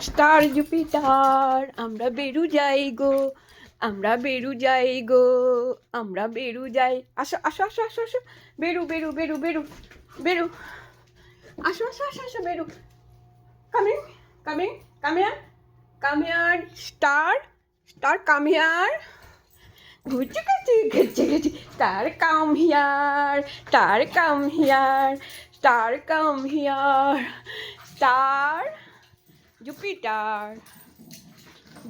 Star Jupiter আমরা বেরু যাই গো, আমরা বেরু যাই গো, আমরা বেরু যাই। আসো আসো আসো আসো আসো, বেরু বেরু বেরু বেরু বেরু, আসো আসো আসো আসো, বেরু। Coming coming, come here, come here Star, Star come here. ঘুচি ঘুচি ঘুচি ঘুচি, Star come here, Star come here, Star come here, Star Jupiter,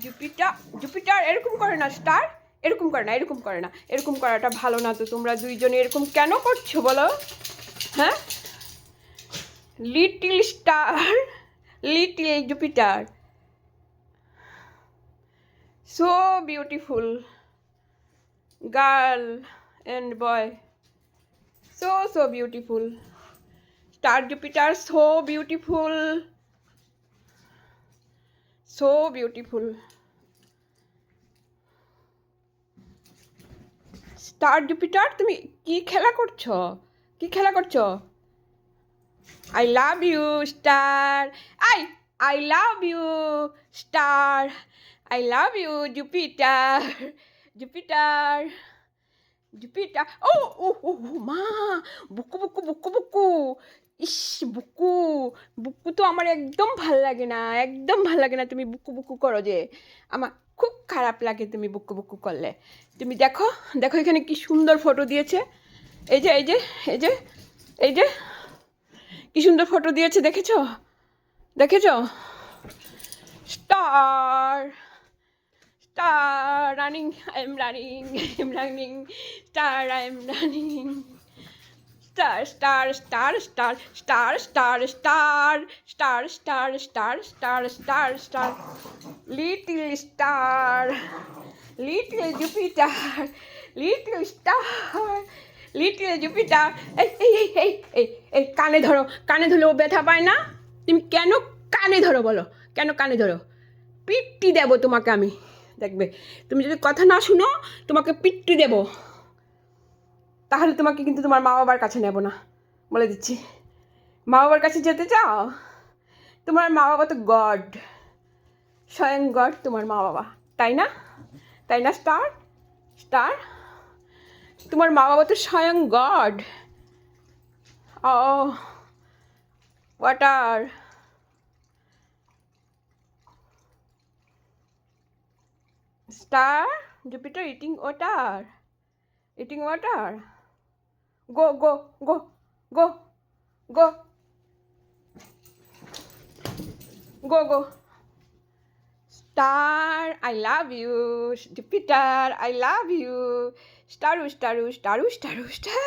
Jupiter, Jupiter এরকম করে না, স্টার এরকম করে না, এরকম করে না, এরকম করাটা ভালো না। তো তোমরা দুইজনে এরকম কেন করছো বলো? হ্যাঁ, little star, little Jupiter, so beautiful girl and boy, so beautiful, star Jupiter, so beautiful, so beautiful, star Jupiter. তুমি কি খেলা করছো, কি খেলা করছো? I love you star, I love you star, I love you Jupiter, Jupiter, Jupiter. ও ও ও ও, মা, বুকু বুকু বুকু বুকু, ইস বুকু, বুকু তো আমার একদম ভাল লাগে না, একদম ভাল লাগে না তুমি বুকু বুকু করো যে, আমার খুব খারাপ লাগে তুমি বুকু বুকু করলে। তুমি দেখো, দেখো এখানে কি সুন্দর ফটো দিয়েছে, এই যে এই যে এই যে এই যে, কি সুন্দর ফটো দিয়েছে, দেখেছো, দেখেছো? Star, star running, I'm running, I'm running, star, I'm running, star, star, star, star, star, star, star, star, star, star, star, star, star, little star, little Jupiter, little star, little Jupiter. এই এই এই এই এই এই, কানে ধরো, কানে ধরলে ও ব্যথা পায় না? তুমি কেন কানে ধরো বলো, কেন কানে ধরো? পিট্টি দেবো তোমাকে আমি, দেখবে তুমি যদি কথা না শুনো তোমাকে পিট্টি দেব, তাহলে তোমাকে কিন্তু তোমার মা বাবার কাছে নেব না, বলে দিচ্ছি। মা বাবার কাছে যেতে চাও? তোমার মা বাবা তো গড, স্বয়ং গড তোমার মা বাবা, তাই না? তাই না স্টার, স্টার তোমার মা বাবা তো স্বয়ং God. Oh water, star Jupiter eating water, eating water, go go go go go go go, star I love you, Jupiter I love you, staru staru staru staru star.